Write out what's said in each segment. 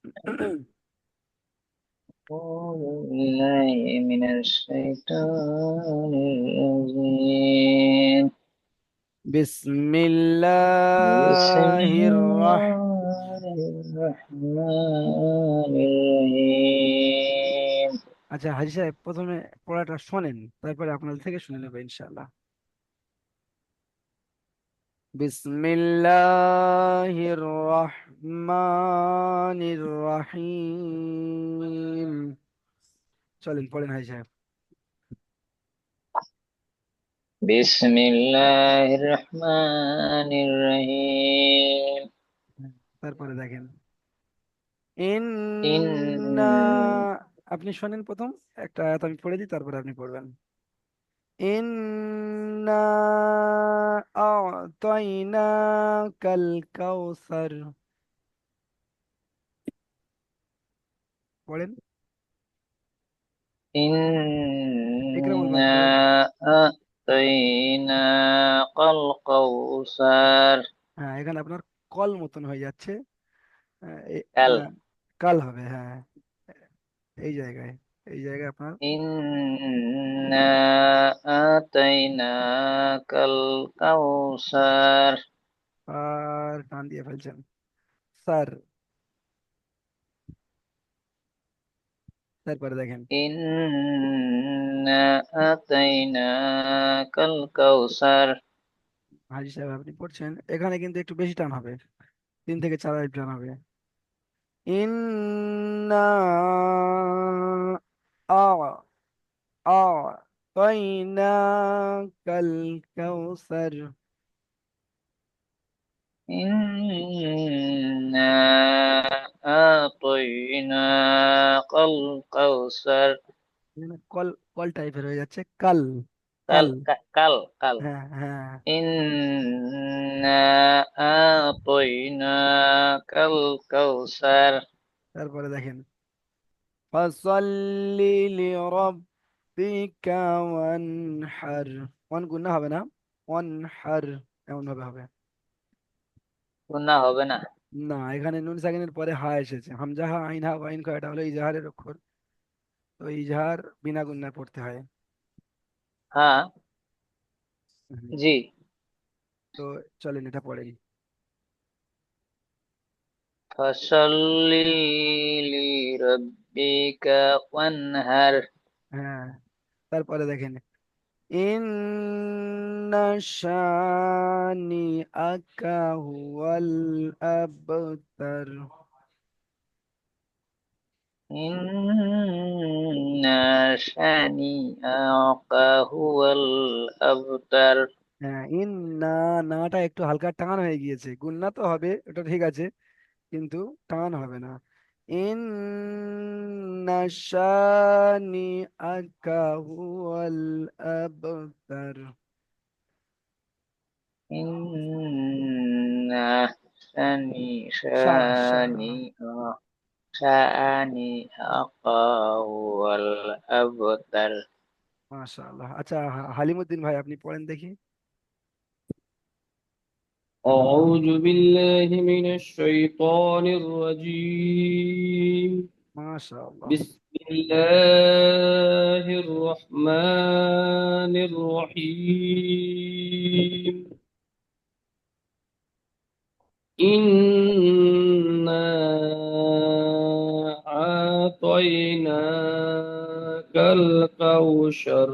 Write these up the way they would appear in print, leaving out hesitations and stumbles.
أعوذ بالله من الشيطان الرجيم. بسم بسم الله الله الرحمن الرحيم. আচ্ছা, হাজি সাহেব প্রথমে পড়াটা শোনেন, তারপরে আপনাদের থেকে শুনে নেবো ইনশাআল্লাহ। বিসমিল্লাহির রহমানির রহিম। চলেন পড়েন হাজি সাহেব। بسم الله الرحمن الرحيم. তারপরে দেখেন إن ইন্না। আপনি শোনেন প্রথম একটা আয়াত আমি পড়ে দিই, তারপরে আপনি পড়বেন। ইন্না আ'তাইনাকাল কাউসার। পড়েন। ইকরামুল ভাই إنا পড়েন। أعطيناك الكوثر. হ্যাঁ, এখানে আপনার কল মতন হয়ে যাচ্ছে। হ্যাঁ, কাল। না, কাল হবে, হ্যাঁ। এই জায়গায়, এই জায়গায় আপনার إنا آتيناك الكوثر. আর টান দিয়ে ফেলছেন স্যার। তারপরে দেখেন إنا آتيناك الكوثر. হাজি সাহেব আপনি পড়ছেন, এখানে কিন্তু একটু বেশি টান হবে, 3 থেকে 4 টান হবে। ইন্না আ আ'তাইনাকাল কাউসার। إنا أعطيناك الكوثر. এখানে কল, কল টাইপের হয়ে যাচ্ছে, কাল। কাল কাল। কাল কাল। হ্যাঁ হ্যাঁ। إنا أعطيناك الكوثر. তারপরে দেখেন ফাসাল্লি লিরাব্বিকা ওয়ানহার। ওয়ান গুণা হবে না, ওয়ানহার এমন ভাবে হবে। গুনাহ হবে না। না, এখানে নুন সাকিনের পরে হা এসেছে, হামজা হা আইন হা ওয়াইন খা, এটা হলো ইজাহারের অক্ষর। তো ইজাহার বিনা গুণায় পড়তে হয়। হ্যাঁ। হুম। জি। তো চলেন এটা পড়েন। فصل لربك وانهر. হ্যাঁ, তারপরে দেখেন ইন্না শানিআকা হুয়াল আবতার। إن شانئك هو الأبتر. হ্যাঁ, ইন্না, নাটা একটু হালকা টান হয়ে গিয়েছে, গুন্না তো হবে ওটা ঠিক আছে, কিন্তু টান হবে না। ইন্না শানিআকা হুয়াল আবতার। إن শাহ শাহ। شانئك هو الأبتر. মাশাআল্লাহ। আচ্ছা, হালিমুদ্দিন ভাই আপনি পড়েন দেখি। أعوذ بالله من الشيطان الرجيم. মাশাআল্লাহ। بسم الله الرحمن الرحيم. إنا أعطيناك الكوثر.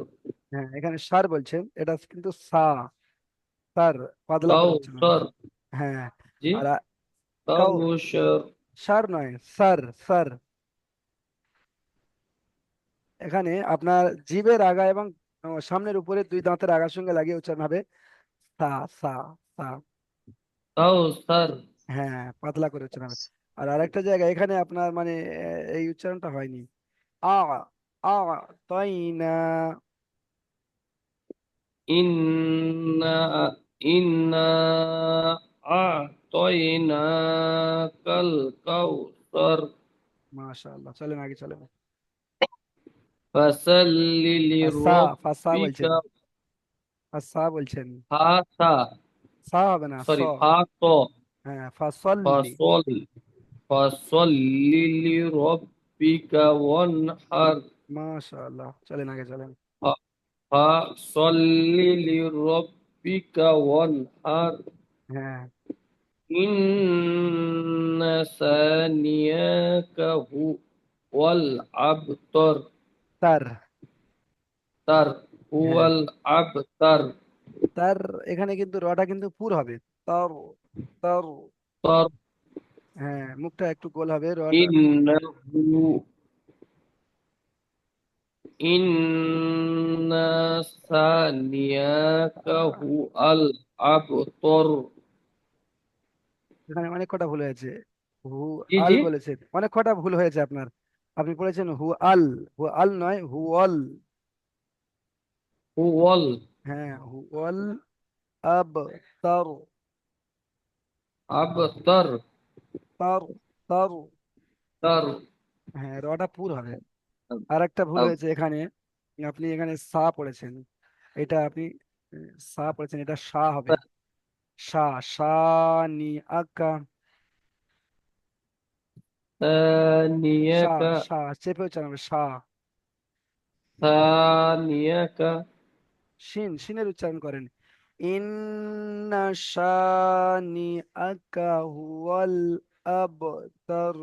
হ্যাঁ, এখানে সার বলছেন, এটা কিন্তু সা, সার, পাতলা করে উচ্চারণ হবে। كوثر. হ্যাঁ। জি, আর কাউ, كوثر. সার নয়, সার সার। এখানে আপনার জিভের আগা এবং সামনের উপরে 2 দাঁতের আগার সঙ্গে লাগিয়ে উচ্চারণ হবে সা, সা, সা। كوثر. হ্যাঁ, পাতলা করে উচ্চারণ হবে। আর আরেকটা জায়গায় এখানে আপনার মানে এই উচ্চারণটা হয়নি। আ আ তাই না। إنا إنا أعطيناك الكوثر. মাশাআল্লাহ, চলেন আগে চলেন। فصل ফাসা, ফাসা لربك. বলছেন, ফাসা বলছেন। فاسا. সা হবে না, স। سوري، فاسو. হ্যাঁ, ফাসল্লি। فصل فصل لربك وانحر মাশাআল্লাহ, চলেন আগে চলেন। فصل لربك وانحر হ্যাঁ, إن ثانيك هو الأبتر তার هو হ্যাঁ, الأبتر তার এখানে কিন্তু রটা কিন্তু পুর হবে। তার, তার, طر হ্যাঁ, মুখটা একটু গোল হবে, রটা। إنه إن ثانيك هو الأبتر এখানে অনেক কটা ভুল হয়েছে। হু জি আল জি বলেছেন, অনেক কটা ভুল হয়েছে আপনার। আপনি বলেছেন হু আল, হু আল নয়, হু অল। هو হ্যাঁ, হু অল আব তার, الأبتر তার, তার, تر হ্যাঁ, রটা পুর হবে। আর একটা ভুল أب হয়েছে এখানে, আপনি এখানে সা পড়েছেন, এটা আপনি সা পড়েছেন, এটা সা হবে। সা, সা নি আকা, সা, ثانيك সা চেপে উচ্চারণ হবে, সা। ثانيك শিন, শিনের উচ্চারণ করেন। ইন্না শানি আকা হুয়াল আবতার।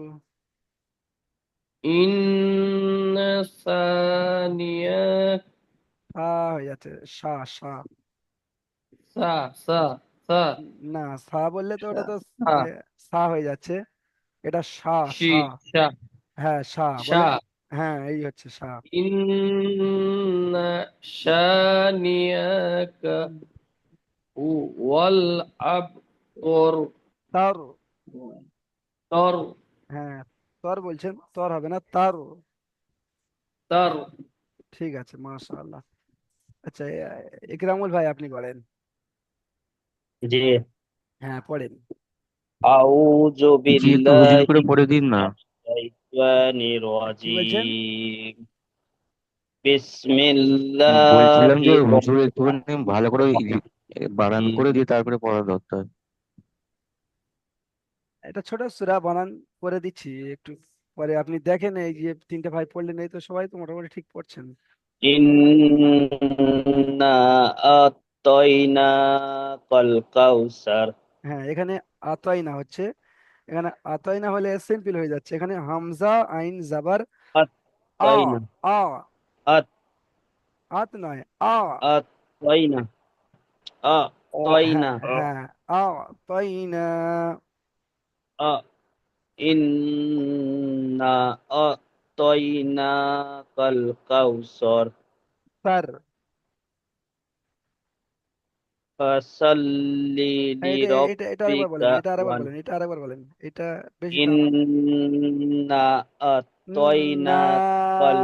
إن ثانيك সা হয়ে যাচ্ছে, সা, সা। সা সা সা না, সা বললে তো ওটা তো সা সা হয়ে যাচ্ছে, এটা সা, শি সা। শা হ্যাঁ, সা শা বলেন। হ্যাঁ, এই হচ্ছে সা। إن شانئك هو الأبتر তার, تر হ্যাঁ, তর বলছেন, তর হবে না, তার। تر ঠিক আছে, মাশাআল্লাহ। আচ্ছা, ইকরামুল ভাই আপনি বলেন। জি। হ্যাঁ, পড়েন। আউযু জি, একটু হুজুর বিল্লাহি করে পড়ে দিন না। মিনাশ শাইতানির কি বলছেন? রাজিম। বলছিলাম যে বিসমিল্লাহির হুজুর একটুখানি ভালো করে বানান রহমানির করে দিয়ে তারপরে পড়া দরকার। এটা ছোট সূরা, বানান করে দিচ্ছি একটু পরে, আপনি দেখেন। এই যে তিনটে ভাই পড়লেন, এই তো সবাই তো মোটামুটি ঠিক পড়ছেন। ইন্না আতাইনাকাল কাউসার। হ্যাঁ, এখানে আতাইনা হচ্ছে, এখানে আতাইনা হলে সিম্পল হয়ে যাচ্ছে, এখানে হামজা আইন জাবার আ, আতাইনা আ, আত আত নয়, আ। আতাইনা ও হ্যাঁ, আতাইনা হ্যাঁ, আতাইনা। আ ইন্না আতাইনাকাল কাউসার তার, ফাসাল্লি হ্যাঁ, এটা আরেকবার বলেন, লিরাব্বিকা এটা আরেকবার ওয়ান। বলেন, এটা আরেকবার বলেন, এটা বেশি টান। ইন্না না, আতাইনাকাল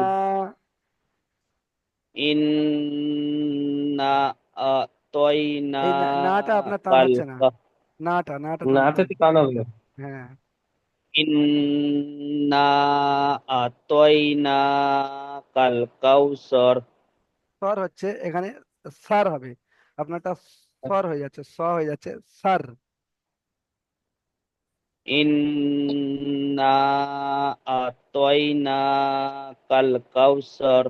ইন্না এই নাটা আপনার টান আতাইনাকাল হচ্ছে না, নাটা টান নাতে হবে। তো কান হবে হ্যাঁ, ইন্না আতাইনাকাল কাউসার। স্বর হচ্ছে এখানে, সার হবে। আপনারটা স্বর হয়ে যাচ্ছে, স হয়ে যাচ্ছে, সার। ইন্না আতাইনাকাল কাউসার।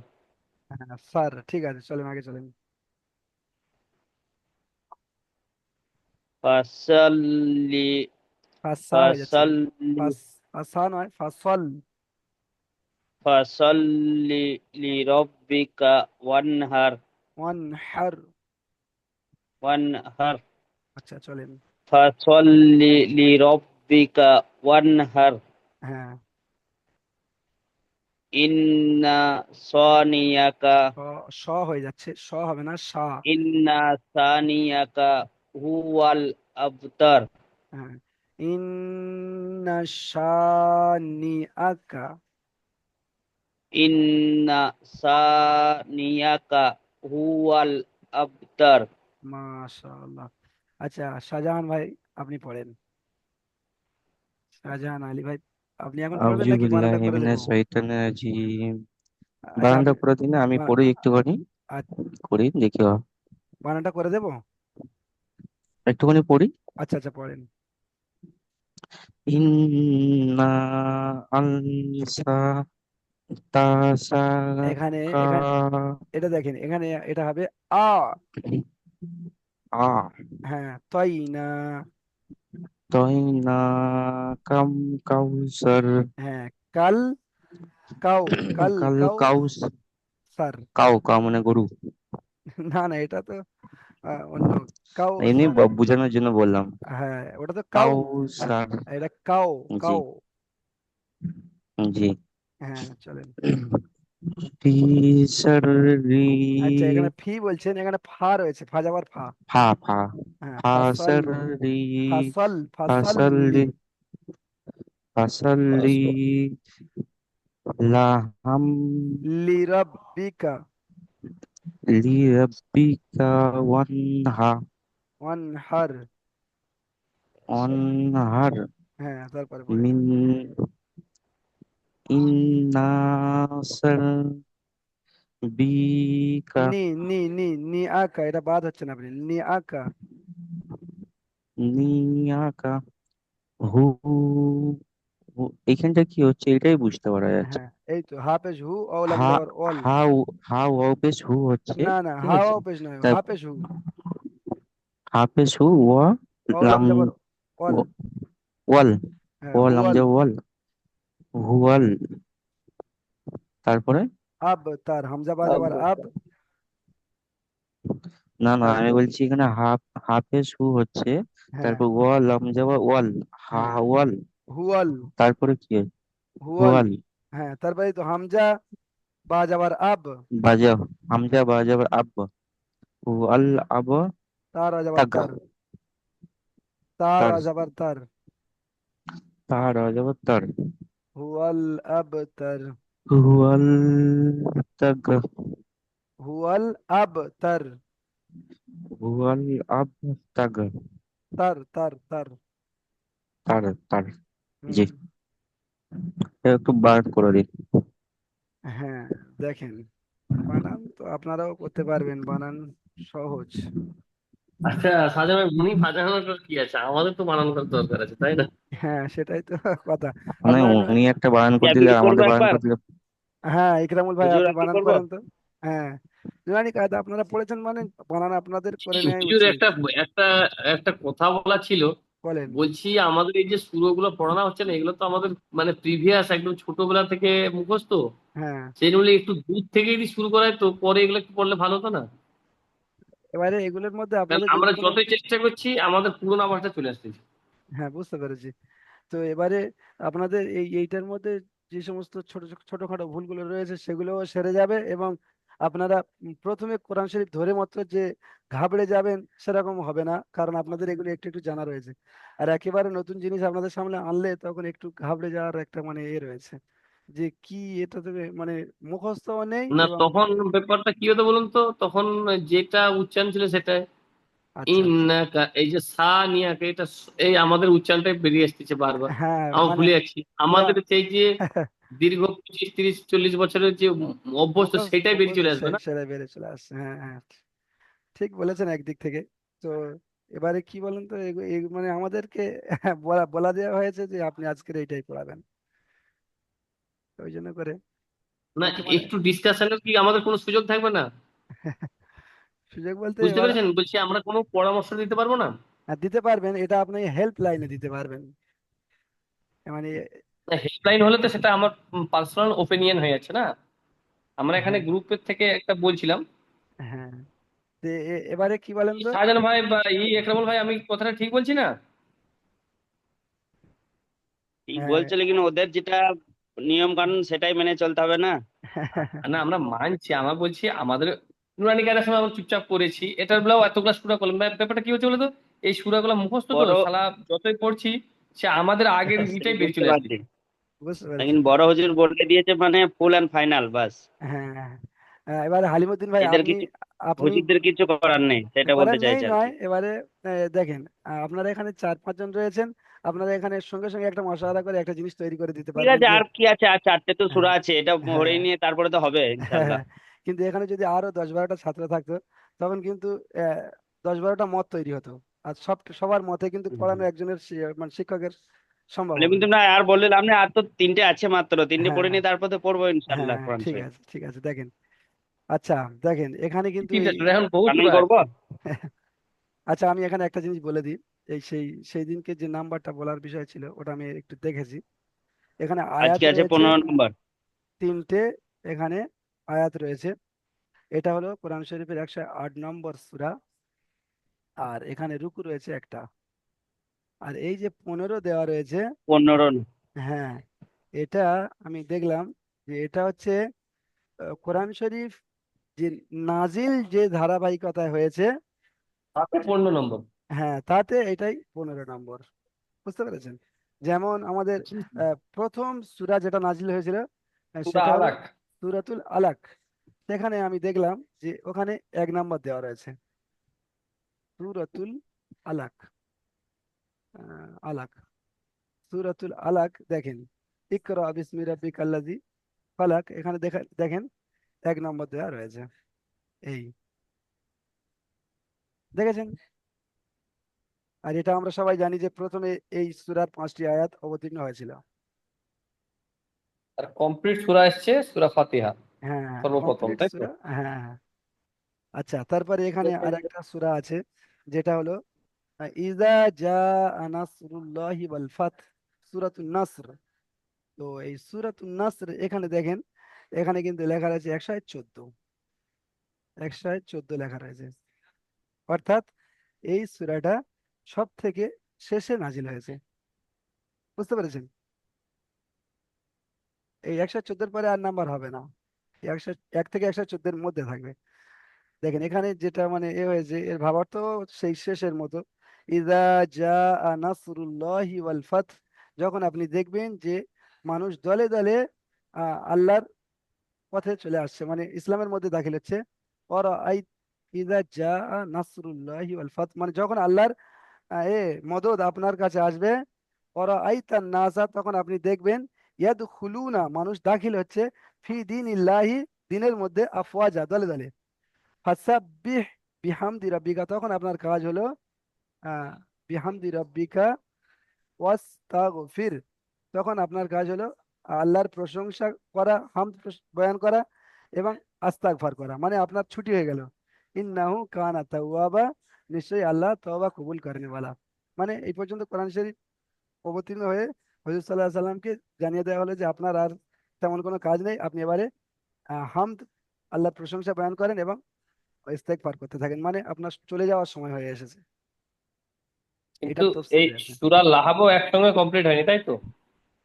হ্যাঁ, সার, ঠিক আছে, চলেন আগে চলেন। ফাসাল্লি ফাসা হয়ে যাচ্ছে, ফাসাল্লি ফাসা নয়, ফাসল। ফাসাল্লি লিরাব্বিকা ওয়ানহার। ওয়ান হার। ওয়ানহার আচ্ছা, চলেন। ফাসাল্লি লিরাব্বিকা ওয়ানহার। হ্যাঁ, ইন্না সানিয়াকা স, স হয়ে যাচ্ছে, স হবে না, সা। ইন্না সানিয়াকা হুয়াল আবতার। হ্যাঁ, ইন্না শানিআকা। ইন্না সানিয়াকা হুয়াল আবতার। মাশাআল্লাহ। আচ্ছা, শাহজাহান ভাই আপনি পড়েন। শাহজাহান আলী ভাই, আপনি এখন পড়বেন আউযু নাকি বানানটা বিল্লাহি করে মিনাশ দেবো? শাইতানির রাজিম। আচ্ছা, বানানটা আপনি পড়ে দিন না, আমি বা- পড়ি একটুখানি, আ- করি দেখি বানানটা করে দেবো। একটুখানি পড়ি। আচ্ছা, আচ্ছা, পড়েন। ইন্না আনসা এখানে তাসাকা এখানে এটা দেখেন, এখানে এটা হবে আ। আ হ্যাঁ, তই না। তয়না কাম কাউসার হ্যাঁ, কাল কাউ, কাল কাল কাউ কাউস সার। কাউ কাউ মানে গরু। না না, এটা তো অন্য কাউ এমনি সার। বোঝানোর জন্য বললাম। হ্যাঁ, ওটা তো কাউ। কাউসার। এটা কাউ, জি কাউ। জি। হ্যাঁ, চলেন। ফিসাররি আচ্ছা, এখানে ফি বলছেন, এখানে ফা রয়েছে, ফা যাবার ফা। ফা ফা হ্যাঁ, ফাসল, ফাসাররি ফাসল, ফাসল্লি, ফাসাল্লি ফাসাল্লি লাহাম লিরাব্বিকা লিরাব্বিকা ওয়ানহা ওয়ানহার। অনহার হ্যাঁ, তারপরে পড়েন। মিন ইন্নাসার বিকা নি নি নি নি আকা, এটা বাদ হচ্ছে না আপনি, নি আকা। নিয়াকা হু এখানটা কি হচ্ছে এটাই বুঝতে পারা যাচ্ছে হ্যাঁ, এই তো হাফেজ হু, অলাম হা যাবার অল। হাউ হাউ অপেস হু হচ্ছে না না, ঠিক হা আছে হাফেজ নয়, তার হাফেজ হু, হাফেস হু অলাম লাম যাবার অল। ওয়াল হ্যাঁ, ওয়াল হুয়াল, আমজা ওয়াল হুয়াল তারপরে আব তার, হামজা বা যাবার আব। أبتر না না আমি أبتر বলছি এখানে হাফেজ হু হচ্ছে হ্যাঁ তারপর ওয়াল আমজা ওয়াল হ্যাঁ, ওয়াল হুয়াল, তারপরে কি হয়? হুয়াল। হুয়াল হ্যাঁ, তারপরে তো হামজা বা যাবার আব, বাজা হামজা বাজাবার আব হুয়াল আব তার যাবার তাগ তার, তার তার যাবার তার, তার যাবার তার হুয়াল আব তার, হুয়াল তাগ হুয়াল আব তার, হুয়াল আব তাগ তার তার তার। তার তার জি হুম। এটা একটু বার করে দিন হ্যাঁ, দেখেন, বানান তো আপনারাও করতে পারবেন, বানান সহজ। আচ্ছা, সাজানো উনি সাজানোটার কি আছে, আমাদের তো বানানোর দরকার আছে, তাই না? হ্যাঁ, সেটাই তো কথা। মানে আপনারা উনি একটা বানান কি করে আমি দিলে কি আর করবো আমাদের বানান একবার? করে দিলে হ্যাঁ, ইকরামুল ভাই, হুজুর আপনি আমি বানান করবো? করেন তো। হ্যাঁ, নুরানি কায়দা আপনারা পড়েছেন, মানে বানান আপনাদের করে নেওয়াই হুজুর, উচিত। একটা একটা একটা কথা বলা ছিল। বলেন। বলছি, আমাদের এই যে সুরগুলো পড়ানো হচ্ছে না, এগুলো তো আমাদের মানে প্রিভিয়াস একদম ছোটবেলা থেকে মুখস্থ। হ্যাঁ, সেই জন্য একটু দূর থেকে যদি শুরু করায় তো পরে এগুলো একটু পড়লে ভালো হতো না? এবারে এগুলোর মধ্যে কারণ আপনাদের যদি আমরা কোনো, যতই চেষ্টা করছি আমাদের পুরোনো আওয়াজটা চলে আসতেছে। হ্যাঁ, বুঝতে পেরেছি। তো এবারে আপনাদের এইটার মধ্যে যে সমস্ত ছোট ছোটখাটো ভুলগুলো রয়েছে সেগুলোও সেরে যাবে, এবং আপনারা প্রথমে কোরআন শরীফ ধরে মাত্র যে ঘাবড়ে যাবেন সেরকম হবে না, কারণ আপনাদের এগুলো একটু একটু জানা রয়েছে। আর একেবারে নতুন জিনিস আপনাদের সামনে আনলে তখন একটু ঘাবড়ে যাওয়ার একটা মানে রয়েছে, যে কি এটা থেকে মানে মুখস্থও নেই না, এবং। তখন ব্যাপারটা কি হতো বলুন তো, তখন যেটা উচ্চারণ ছিল সেটাই। আচ্ছা আচ্ছা। ইন্নাকা, এই যে সা নিয়াকা, এটা এই আমাদের উচ্চারণটাই বেরিয়ে আসতেছে বারবার। হ্যাঁ, আমরা মানে ভুলে যাচ্ছি আমাদের সেই যে দীর্ঘ 25 30 40 বছরের যে অভ্যস্ত, মুখস্থ সেটাই বেরিয়ে চলে আসবে না। সেরে বেড়ে চলে আসছে। হ্যাঁ হ্যাঁ, ঠিক বলেছেন একদিক থেকে। তো এবারে কি বলেন তো, মানে আমাদেরকে বলা বলা দেওয়া হয়েছে যে আপনি আজকের এইটাই পড়াবেন, তো ওই জন্য করে না, একেবারে একটু ডিসকাশনের কি আমাদের কোনো সুযোগ থাকবে না? সুযোগ বলতে বুঝতে এবার পেরেছেন, বলছি আমরা কোনো পরামর্শ দিতে পারবো না? দিতে পারবেন, এটা আপনি হেল্প লাইনে দিতে পারবেন, মানে। হেল্পলাইন হলে তো সেটা আমার পার্সোনাল ওপিনিয়ন হয়ে যাচ্ছে না। আমরা এখানে হ্যাঁ গ্রুপের থেকে একটা বলছিলাম। হ্যাঁ, তো এবারে কি বলেন তো। শাহজাহান ভাই বা একরামুল ভাই, আমি কথাটা ঠিক বলছি না? ঠিক হ্যাঁ বলছো, লেকিন ওদের যেটা নিয়ম কানুন সেটাই মেনে চলতে হবে না? না, আমরা মানছি, আমরা বলছি আমাদের নুরানি কায়দার সময় আমরা চুপচাপ করেছি, এটার বেলাও এতগুলা সুরা করলাম, ব্যাপারটা কি হচ্ছে বলতো, এই সুরাগুলো মুখস্থ তো বড় শালা, যতই পড়ছি সে আমাদের আগের সে ইটাই বেরিয়ে বুঝতে চলে পারছি, আসতেছে। বুঝতে পেরেছি। লেকিন বড় হুজুর বলে দিয়েছে মানে ফুল অ্যান্ড ফাইনাল বাস। হ্যাঁ এবারে হালিমুদ্দিন ভাই, এদের আপনি কিছু, আপনি হুজুরদের কিছু করার নেই, সেটা বলতে করার নেই চাইছে আর নয়। কি। এবারে দেখেন, আপনারা এখানে 4 5 জন রয়েছেন, আপনারা এখানে সঙ্গে সঙ্গে একটা মশালা করে একটা জিনিস তৈরি করে দিতে ঠিক পারবেন আছে, যে। আর কি আছে, আর চারটে তো হ্যাঁ সূরা আছে, এটা হ্যাঁ ধরেই নিয়ে তারপরে তো হবে ইনশাল্লাহ। হ্যাঁ, কিন্তু এখানে যদি আরো 10 12টা ছাত্র থাকতো, তখন কিন্তু 10 12টা মত তৈরি হতো, আর সবার মতে কিন্তু হুম, পড়ানো হুম। একজনের মানে শিক্ষকের সম্ভব হবে আলিমুদ্দিন না। ভাই আর বললাম না, আর তো তিনটে আছে মাত্র, তিনটে হ্যাঁ পড়ে নিয়ে তারপর তো পড়বো ইনশাল্লাহ হ্যাঁ, কোরআন ঠিক শরীফ। আছে ঠিক আছে, দেখেন। আচ্ছা, দেখেন এখানে কিন্তু তিনটে এই সূরা, এখন বহু রানিং সূরা করবো। আছে। আচ্ছা, আমি এখানে একটা জিনিস বলে দিই। এই সেই দিনকে যে নাম্বারটা বলার বিষয় ছিল ওটা আমি একটু দেখেছি। এখানে আয়াত আজকে আছে রয়েছে 15 নম্বর। তিনটে, এখানে আয়াত রয়েছে। এটা হলো কোরআন শরীফের 108 নম্বর সূরা। আর এখানে রুকু রয়েছে একটা। আর এই যে 15 দেওয়া রয়েছে, 15। হ্যাঁ, এটা আমি দেখলাম যে এটা হচ্ছে কোরআন শরীফ যে নাজিল যে ধারাবাহিকতায় হয়েছে, তাতে 15 নম্বর। হ্যাঁ, তাতে এটাই 15 নম্বর। বুঝতে পেরেছেন? যেমন আমাদের প্রথম সূরা যেটা নাজিল হয়েছিল, সূরা সেটা হলো আলাক। সূরাতুল আলাক। সেখানে আমি দেখলাম যে ওখানে 1 নম্বর দেওয়া রয়েছে, সূরাতুল আলাক। আলাক, সূরাতুল আলাক, দেখেন, ইকরা বিসমি রাব্বিকাল্লাযী ফালাক, এখানে দেখেন 1 নম্বর দেওয়া রয়েছে। এই দেখেছেন? আর এটা আমরা সবাই জানি যে প্রথমে এই সূরার 5টি আয়াত অবতীর্ণ হয়েছিল। আর কমপ্লিট সূরা এসছে সূরা ফাতিহা হ্যাঁ হ্যাঁ, সর্বপ্রথম, কমপ্লিট তাই তো? সূরা, হ্যাঁ হ্যাঁ। আচ্ছা, তারপরে এখানে আর একটা সূরা আছে, যেটা হলো ইজা জা নাসরুল্লাহি ওয়াল ফাত, সূরাতুন নাসর। তো এই সূরাতুন নাসর এখানে দেখেন, এখানে কিন্তু লেখা রয়েছে 114, 114 লেখা রয়েছে। অর্থাৎ এই সূরাটা সব থেকে শেষে নাজিল হয়েছে। বুঝতে পেরেছেন? এই 114 পরে আর নাম্বার হবে না, 1 থেকে 114 মধ্যে থাকবে। দেখেন এখানে যেটা মানে এ হয়েছে, এর ভাবার্থ সেই শেষের মতো, ইজা জা নাসরুল্লাহি ওয়াল ফাত, যখন আপনি দেখবেন যে মানুষ দলে দলে আল্লাহর পথে চলে আসছে, মানে ইসলামের মধ্যে দাখিল হচ্ছে। আর আই ইজা জা নাসরুল্লাহি ওয়াল ফাত, মানে যখন আল্লাহর মদদ আপনার কাছে আসবে। ওরা আইতান নাসা, তখন আপনি দেখবেন ইয়াদখুলুনা, মানুষ দাখিল হচ্ছে, ফি দীনিল্লাহি, দিনের মধ্যে, আফওয়াজা, দলে দলে। ফাসাব্বিহ বিহামদি রাব্বিকা, তখন আপনার কাজ হলো বিহামদি রাব্বিকা ওয়াস্তাগফির, তখন আপনার কাজ হলো আল্লাহর প্রশংসা করা, বয়ান করা এবং আস্তাগফার করা, মানে আপনার ছুটি হয়ে গেল। ইন্নাহু কানা তাওয়াবা, নিশ্চয়ই আল্লাহ তওবা কবুল করেন ওয়ালা। মানে এই পর্যন্ত কোরআন শরীফ অবতীর্ণ হয়ে হযরত সাল্লাল্লাহু আলাইহি সাল্লামকে জানিয়ে দেওয়া হলো যে আপনার আর তেমন কোনো কাজ নেই, আপনি এবারে হামদ, আল্লাহর প্রশংসা বয়ান করেন এবং ইস্তেগফার করতে থাকেন, মানে আপনার চলে যাওয়ার সময় হয়ে এসেছে। কিন্তু এটার এই তফসির রয়েছে। সূরা লাহাবও একসঙ্গে কমপ্লিট হয়নি, তাই তো?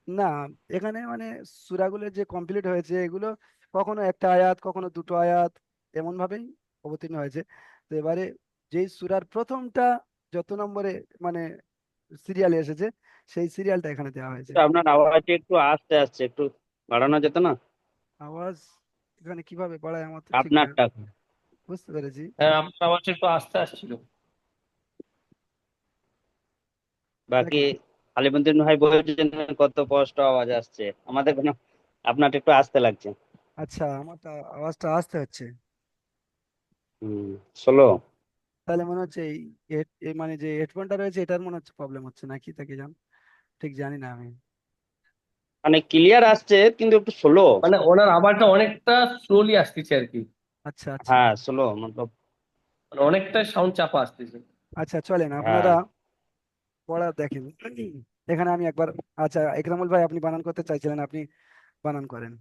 না, এখানে মানে সূরাগুলো যে কমপ্লিট হয়েছে, এগুলো কখনো একটা আয়াত, কখনো দুটো আয়াত, এমন ভাবেই অবতীর্ণ হয়েছে। তো এবারে যেই সূরার প্রথমটা যত নম্বরে মানে সিরিয়ালে এসেছে, সেই সিরিয়ালটা এখানে দেওয়া হয়েছে। তো আপনার আওয়াজটা একটু আস্তে আসছে, একটু বাড়ানো যেত না আওয়াজ এখানে কিভাবে বাড়ায়, আমার তো ঠিক জানা, আপনারটা? বুঝতে পেরেছি। হ্যাঁ, আপনার আওয়াজ একটু আস্তে আসছিল। বাকি দেখেন, আলিমুদ্দিন ভাই বলছেন কত স্পষ্ট আওয়াজ আসছে, আমাদের কোনো, আপনারটা একটু আস্তে লাগছে। আচ্ছা, আমারটা আওয়াজটা আসতে হচ্ছে। হুম, ষোলো। তাহলে মনে হচ্ছে এই মানে যে হেডফোনটা রয়েছে এটার মনে হচ্ছে প্রবলেম হচ্ছে নাকি, তাকে ঠিক জানি না আমি। মানে ক্লিয়ার আসছে কিন্তু একটু স্লো। মানে ওনার আওয়াজটা অনেকটা স্লোলি আসতেছে আর কি। আচ্ছা আচ্ছা হ্যাঁ, স্লো মতলব। মানে অনেকটা সাউন্ড চাপা আসতেছে। আচ্ছা, চলেন হ্যাঁ, আপনারা পড়া দেখেন। এখানে আমি একবার, আচ্ছা একরামুল ভাই, আপনি বানান করতে চাইছিলেন, আপনি বানান করেন।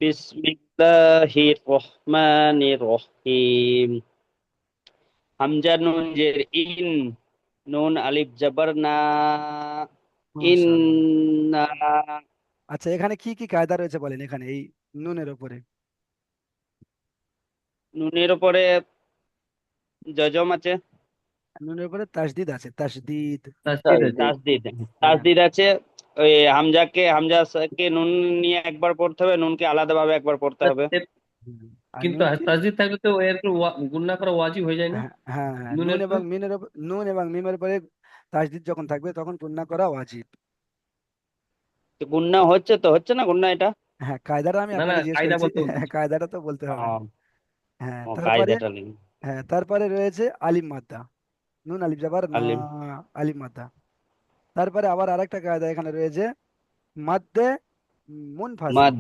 বিসমিল্লাহির রহমানির রহিম। হামজা নুন জের ইন, নুন আলিফ জবর না, মাশাআল্লাহ। ইন্না। আচ্ছা, এখানে কি কি কায়দা রয়েছে বলেন, এখানে এই নুনের উপরে? নুনের উপরে জজম আছে, নুনের উপরে তাসদিদ আছে, তাসদিদ। তাসদিদ আছে। তাসদিদ, হ্যাঁ তাসদিদ আছে। ওই হামজাকে নুন নিয়ে একবার পড়তে হবে, নুনকে আলাদাভাবে একবার পড়তে হবে। হুম। আর কিন্তু নুনকে, তাসদিদ থাকলে তো এর গুণনা করা ওয়াজিব হয়ে যায় না হ্যাঁ হ্যাঁ হ্যাঁ, নুনের উপরে? নুন এবং মিমের উপরে তাসদিদ যখন থাকবে তখন গুণনা করা ওয়াজিব। তো গুন্না হচ্ছে, তো হচ্ছে না গুন্না এটা? হ্যাঁ, কায়দাটা আমি না না, আপনাকে জিজ্ঞেস কায়দা করেছি। বলতে হ্যাঁ, বলতেছি। কায়দাটা তো বলতে হবে। ও, হ্যাঁ, ও তারপরে, কায়দাটা নেই। হ্যাঁ তারপরে রয়েছে আলিম মাদ্দা। নুন আলিফ জাবার না, আলিম আলিফ মাদ্দা। তারপরে আবার আরেকটা কায়দা এখানে রয়েছে, মাদ্দে মুনফাসিল। মাদ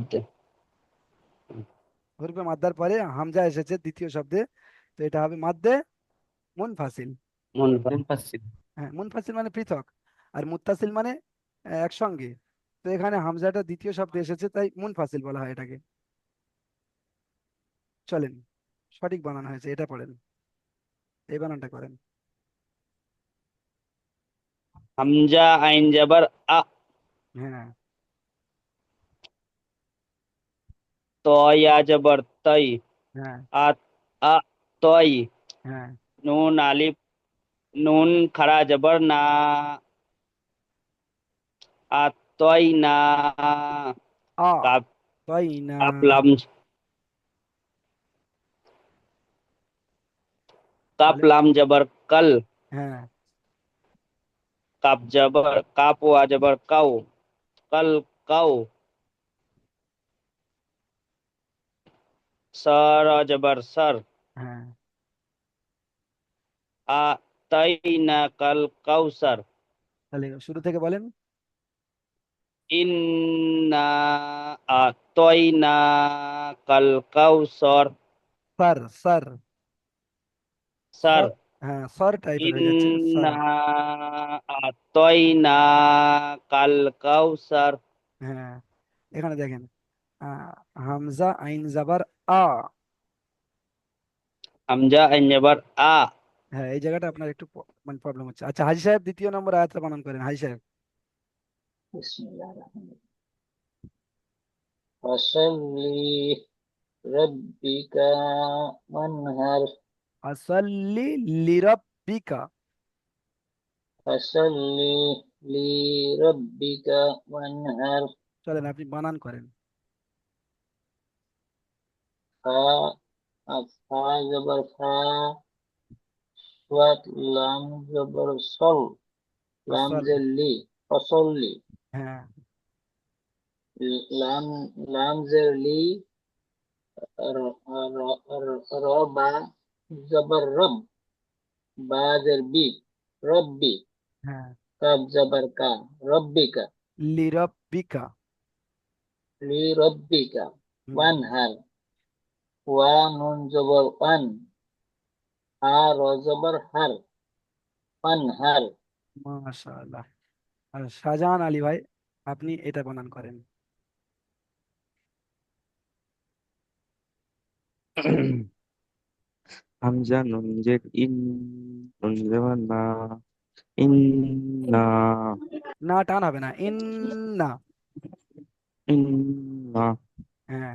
হরফে মাদ্দার পরে হামজা এসেছে দ্বিতীয় শব্দে, তো এটা হবে মাদ্দে মুনফাসিল। মুনফাসিল। মুনফাসিল। হ্যাঁ, মুনফাসিল মানে পৃথক, আর মুত্তাসিল মানে একসঙ্গে। তো এখানে হামজাটা দ্বিতীয় শব্দে এসেছে, তাই মুনফাসিল বলা হয় এটাকে। চলেন, সঠিক বানানো হয়েছে, এটা পড়েন, এই বানানটা করেন। হামজা আইন জাবার আ, হ্যাঁ, ত ইয়া জাবার তাই, হ্যাঁ, আ আ তই, হ্যাঁ, নুন আলিফ, নুন খাড়া জাবার না, আ তই না, আ কাপ তাই না। কাপ লাম, কাপ বলেন। লাম জাবার কাল, হ্যাঁ, কাপ জাবার কাপ ওয়া জাবার কাউ, কাল কাউ, সর জাবার সর, হ্যাঁ, আ তাই না কাল কাউসার, তাহলে শুরু থেকে বলেন। ইন্না আতয়না কাল কাউসার, স্যার, স্যার, স্যার, স্যার। হ্যাঁ, স্যার টাইপের হয়ে যাচ্ছে, স্যার। ইন্না আতয়না কাল কাউসার। হ্যাঁ, এখানে দেখেন, আহ, হামজা আইন জাবার আ। হামজা আইন জাবার আ, হ্যাঁ, এই জায়গাটা আপনার একটু মানে প্রবলেম হচ্ছে। আচ্ছা, হাজি সাহেব দ্বিতীয় নম্বর আয়াতটা বানান করেন, হাজি সাহেব। বিসমিল্লাহির ফাসাল্লি রাব্বিকা ওয়ানহার। আসাল্লি লিরাব্বিকা। ফাসাল্লি লিরাব্বিকা ওয়ানহার। চলেন, আপনি বানান করেন। ফা ফা জবর ফা, সাদ লাম জবর সল, লাম আসল। জের লি, ফসল্লি, হ্যাঁ, লাম লাম জের লি, র- র বা জবর রব, বা জের বি, রব্বি, হ্যাঁ, কাব জবর কা, রব্বিকা, লিরাব্বিকা। লি রব্বিকা, হুম, ওয়ানহার, ওয়া নুন জবর ওয়ান, হা র জবর হার, ওয়ানহার। মাশাআল্লাহ। আর শাহজাহান আলী ভাই, আপনি এটা বানান করেন। হামজা নুন জের ইন, নুন জের না, ইন্না, না, টান হবে না, ইন না। ইন্না। হ্যাঁ,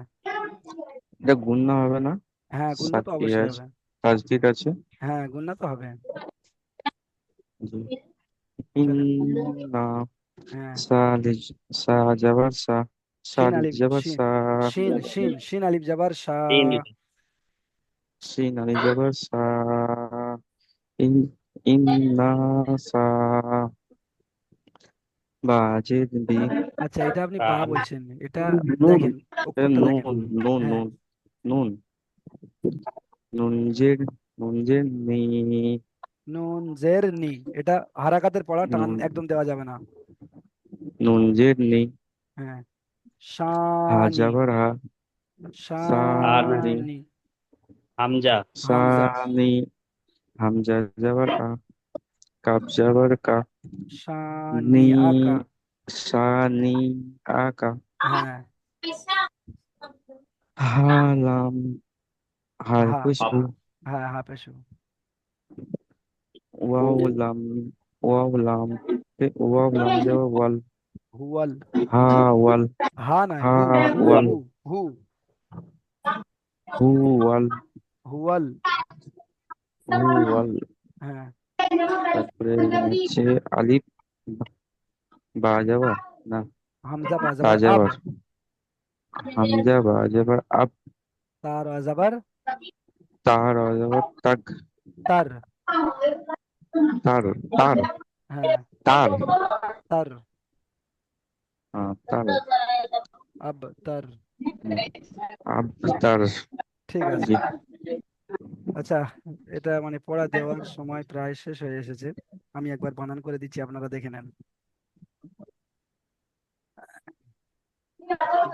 এটা গুণনা হবে না? হ্যাঁ, গুন্না তো সাকিয়ে অবশ্যই আছে, হবে। তাসদিদ আছে। হ্যাঁ, গুন্না তো হবে। জি। চলেন। ইন্না, হ্যাঁ, সালিজ, সা যাবার সা, শিন সালিজ আলিফ, যাবার শিন, সা, শিন আলিফ জাবার শা। তিন সিন আলিজ যাবার সা, ইন, ইন্না, সা, বাজেদ বি, আচ্ছা, এটা আপনি বা কাল বলছেন, এটা নুন, দেখেন, এ অক্ষরটা দেখেন। নুন, নুন, হ্যাঁ, নুন, নুন, নুনজের, নুনজের নি, নুন জের নি, এটা হারাকাতের পড়া, টান নুন, একদম দেওয়া যাবে না। নুনজের নি, হ্যাঁ, হা শানি, যাবার হা, আর সানি, শানি। হামজা হামজা, সানি, হামজা যাবার আ, কাপ যাবার কা, শানি নি, আকা। সানি, আকা, হ্যাঁ, হালাম, হার হা, খুশবু, হ্যাঁ, হা পেশু। ওয়াউলাম, ওয়াউলাম, ওয়াউলাম যাবার ওয়াল, হুয়াল। হা ওয়াল, হা নাই, হা হু, হু, ওয়াল, হু, হু। হু ওয়াল, হুয়াল। হু ওয়াল। হ্যাঁ, তারপরে হচ্ছে আলিফ, বা যাবার না, হামজা বা তা যাবার আব। যাবার, হামজা বা যাবার আব, তার যাবার তার যাবার তাক, তার। তার, তার, হ্যাঁ, তার, তার, তার, আব তার। আব, তার। ঠিক আছে। জি। আচ্ছা, এটা মানে পড়া দেওয়ার সময় প্রায় শেষ হয়ে এসেছে। আমি একবার বানান করে দিচ্ছি, আপনারা দেখে নেন।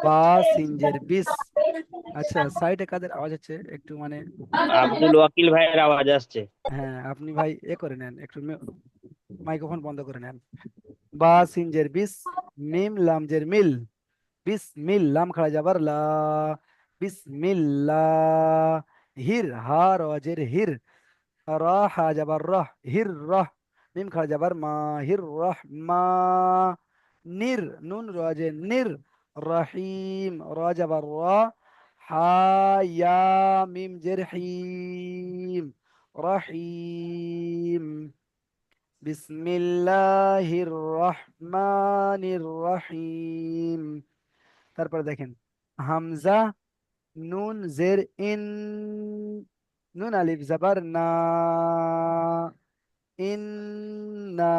বা সিনজের বিস। আচ্ছা, সাইডে কাদের আওয়াজ হচ্ছে একটু মানে? আব্দুল ওয়াকিল ভাইয়ের আওয়াজ আসছে। হ্যাঁ, আপনি ভাই করে নেন একটু, মাইক্রোফোন বন্ধ করে নেন। বা সিনজের বিস, মিম লামজের মিল, বিসমিল লাম খাড়া যাবার লা, বিসমিল্লাহ। হির হা রজের হির, রা হা যাবার রহ, হির রহ। মিম খাড়া যাবার মা, হির রহ মা। নির নুন রজে নির, রহিম র যাবার র, হা ইয়া মিম জের হিম, রহিম। বিসমিল্লাহির রহমানির রহিম। তারপরে দেখেন, হামজা, নুন জের ইন, নুন আলিফ জাবার না, ইন্না।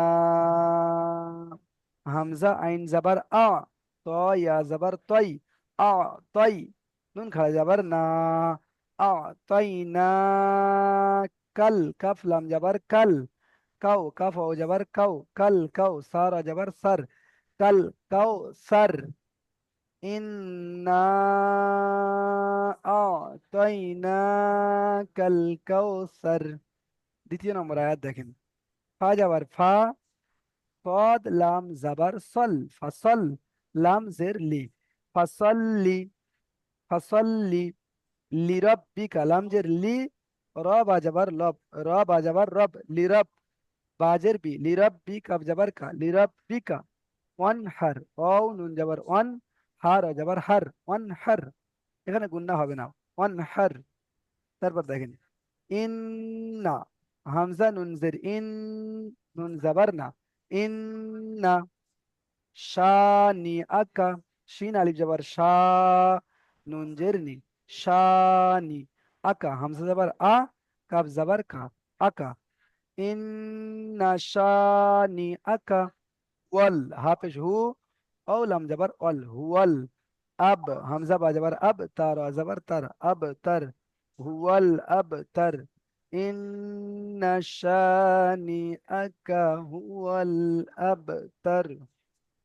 হামজা আইন জাবার আ, ত ইয়া জাবার তই, আ তই। নুন খাড়া যাবার না, আ তই না। কাল কাফ লাম যাবার কাল, কাউ কাফ ও যাবার কাউ, কাল কাউ সার যাবার সার, কাল কাউ সার। ইন্না আতাইনাকাল কাউসার। দ্বিতীয় নম্বর আয়াত দেখেন, ফা যাবার ফা, সদ লাম জাবার সল, ফাসল লাম জের লি, ফাসল্লি, ফাসল্লি। লিরাব্বিকা লাম জের লি, র বা যাবার লব, র বা যাবার রব, লিরাব। বাজের বি, লিরাব্বি কাব যাবার কা, লিরাব্বিকা। ওয়ানহার, ও নুন যাবার ওয়ান, হার যাবার হার, ওয়ানহার। এখানে গুন্না হবে না, ওয়ানহার। তারপর দেখেন, ইন্না, হামজা নুন জের ইন, নুন জাবার না, ইন্না। শানি আকা, শিন আলিফ যাবার শা, নুন জের নি, শানি। আকা হামজা যাবার আ, কাব যাবার কা, আকা। ইন্না শানি আকা ওয়াল, হাফেজ হু, ও লাম যাবার অল, হুয়াল। আব হামজা বা যাবার আব, তার যাবার তার, আব তার, হুয়াল আব তার। ইন্না শানিআকা হুয়াল আব তার।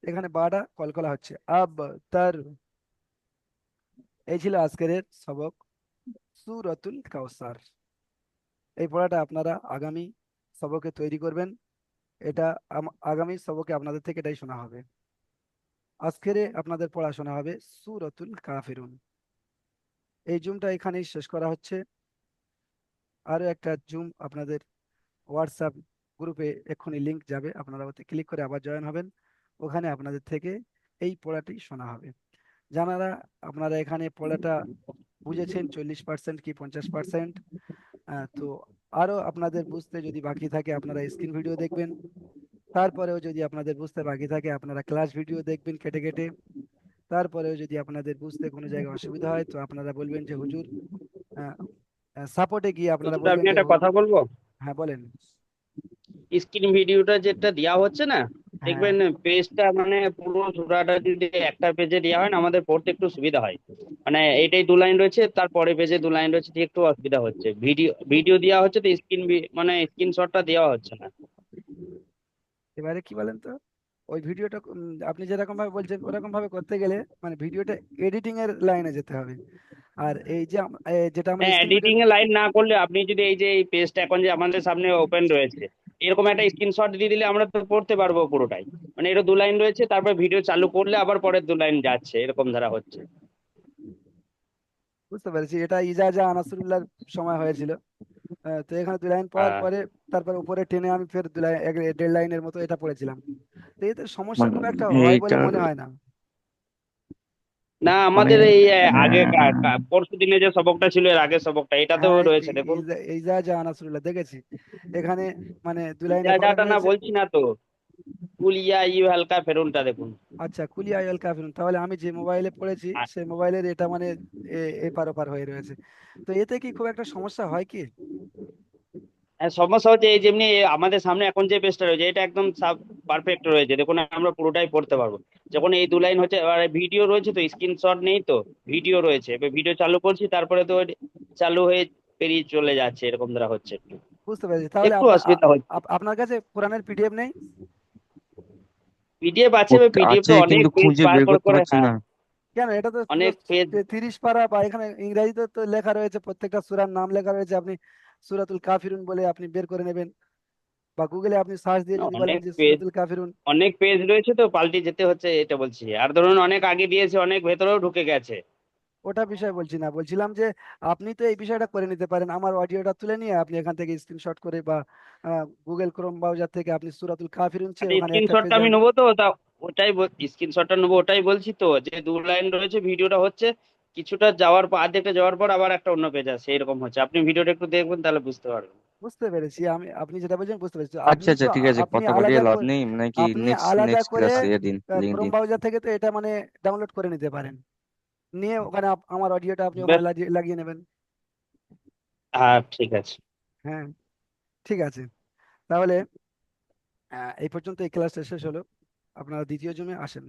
এখানে বাটা কলকলা হচ্ছে, আব তার। এই ছিল আজকের সবক, সূরাতুল কাউসার। এই পড়াটা আপনারা আগামী সবকে তৈরি করবেন। এটা আগামী সবকে আপনাদের থেকে এটাই শোনা হবে। আজকের আপনাদের পড়াশোনা হবে সূরাতুল কাফিরুন। এই জুমটা এখানেই শেষ করা হচ্ছে। আরো একটা জুম আপনাদের হোয়াটসঅ্যাপ গ্রুপে এক্ষুনি লিংক যাবে, আপনারা ওতে ক্লিক করে আবার জয়েন হবেন। ওখানে আপনাদের থেকে এই পড়াটি শোনা হবে। জানারা আপনারা এখানে পড়াটা বুঝেছেন 40% কি 50%, তো আরো আপনাদের বুঝতে যদি বাকি থাকে আপনারা স্ক্রিন ভিডিও দেখবেন। তারপরেও যদি আপনাদের বুঝতে বাকি থাকে আপনারা ক্লাস ভিডিও দেখবেন কেটে কেটে। তারপরেও যদি আপনাদের বুঝতে কোনো জায়গায় অসুবিধা হয় তো আপনারা বলবেন যে হুজুর, সাপোর্টে গিয়ে আপনারা হুজুর বলবেন আমি যে একটা কথা বলবো। হ্যাঁ বলেন। স্ক্রিন ভিডিওটা যেটা দেওয়া হচ্ছে না, হ্যাঁ, দেখবেন পেজটা মানে পুরো সূরাটা যদি একটা পেজে দেওয়া হয় না, আমাদের পড়তে একটু সুবিধা হয়। মানে এইটাই 2 লাইন রয়েছে, তারপরে পেজে 2 লাইন রয়েছে, ঠিক একটু অসুবিধা হচ্ছে। ভিডিও ভিডিও দেওয়া হচ্ছে তো মানে স্ক্রিনশটটা দেওয়া হচ্ছে না। এবারে কি বলেন তো, ওই ভিডিওটা আপনি যেরকম ভাবে বলছেন ওরকম ভাবে করতে গেলে মানে ভিডিওটা এডিটিং এর লাইনে যেতে হবে। আর এই যে যেটা আমরা হ্যাঁ, স্ক্রিন ভিডিও। এডিটিং এ লাইন না করলে আপনি যদি এই যে এই পেজটা এখন যে আমাদের সামনে ওপেন রয়েছে, এরকম একটা স্ক্রিনশট দিয়ে দিলে আমরা তো পড়তে পারবো পুরোটাই। মানে এটা 2 লাইন রয়েছে, তারপর ভিডিও চালু করলে আবার পরের 2 লাইন যাচ্ছে, এরকম ধারা হচ্ছে। বুঝতে পেরেছি, এটা ইজাজা আনাসুরুল্লাহর সময় হয়েছিল। তো এখানে 2 লাইন পাওয়ার আহ, পরে তারপর উপরে টেনে আমি ফের 2 লাইন, 1.5 লাইনের মতো এটা পড়েছিলাম। তো এতে সমস্যা মানে খুব একটা হয় বলে এইটার মনে হয় না। না, মানে আমাদের এই আগে পরশু দিনে যে সবকটা ছিল, এর আগের সবকটা, এটাতেও হ্যাঁ, রয়েছে দেখুন। ইজাজা আনাসুরুল্লাহ দেখেছি এখানে, মানে 2 লাইনে পড়ানো যাটা না হয়েছে। বলছি না তো, কুলিয়া ইউ হালকা ফেরুনটা দেখুন। আচ্ছা, কুলিয়া আল কাফিরুন, তাহলে আমি যে মোবাইলে পড়েছি আর সেই মোবাইলের এটা মানে এপার ওপার হয়ে রয়েছে। তো এতে কি খুব একটা সমস্যা হয় কি? সমস্যা হচ্ছে এই যেমনি আমাদের সামনে এখন যে পেজটা রয়েছে, এটা একদম পারফেক্ট রয়েছে, দেখুন আমরা পুরোটাই পড়তে পারবো। যখন এই 2 লাইন হচ্ছে, আর ভিডিও রয়েছে তো, স্ক্রিনশট নেই তো, ভিডিও রয়েছে। এবার ভিডিও চালু করছি, তারপরে তো চালু হয়ে পেরিয়ে চলে যাচ্ছে, এরকম দ্বারা হচ্ছে একটু বুঝতে পেরেছি। তাহলে একটু অসুবিধা হচ্ছে। আপনার কাছে কোরআনের পিডিএফ নেই? পিডিএফ আছে, পিডিএফ আছে তো অনেক কিন্তু পেজ খুঁজে বার বের করে করতে করে, পারছি হ্যাঁ না। কেন, এটা তো পুরো অনেক পেজ। 30 পারা, বা এখানে ইংরেজিতে তো লেখা রয়েছে, প্রত্যেকটা সূরার নাম লেখা রয়েছে। আপনি সূরাতুল কাফিরুন বলে আপনি বের করে নেবেন, বা গুগলে আপনি সার্চ দিয়ে যদি বলেন অনেক যে পেজ, সূরাতুল কাফিরুন। অনেক পেজ রয়েছে তো পাল্টে যেতে হচ্ছে, এটা বলছি। আর ধরুন অনেক আগে দিয়েছে, অনেক ভেতরেও ঢুকে গেছে। ওটা বিষয় বলছি না, বলছিলাম যে আপনি তো এই বিষয়টা করে নিতে পারেন, আমার অডিওটা তুলে নিয়ে আপনি এখান থেকে স্ক্রিনশট করে, বা গুগল ক্রোম ব্রাউজার থেকে আপনি সূরাতুল কাফিরুন চেয়ে ওখানে একটা স্ক্রিনশটটা পেজে আমি নেবো তো, তা ওটাই স্ক্রিনশটটা নেবো, ওটাই বলছি তো, যে 2 লাইন রয়েছে, ভিডিওটা হচ্ছে কিছুটা যাওয়ার পর, আর্ধেকটা যাওয়ার পর আবার একটা অন্য পেজ আছে, এরকম হচ্ছে। আপনি ভিডিওটা একটু দেখবেন তাহলে বুঝতে পারবেন। বুঝতে পেরেছি। আপনি যেটা বলছেন বুঝতে পেরেছি। আচ্ছা আচ্ছা, ঠিক আছে, আপনি কথা পাঠিয়ে আলাদা লাভ করে নেই, নাকি আপনি নেক্সট আলাদা নেক্সট করে ক্লাসে দিন, লিঙ্ক ক্রোম দিন। ব্রাউজার থেকে তো এটা মানে ডাউনলোড করে নিতে পারেন, নিয়ে ওখানে আমার অডিওটা আপনি ওখানে ব্যাস, লাগিয়ে নেবেন। হ্যাঁ ঠিক আছে। হ্যাঁ, ঠিক আছে। তাহলে এই পর্যন্ত এই ক্লাসটা শেষ হলো। আপনারা দ্বিতীয় জমে আসেন।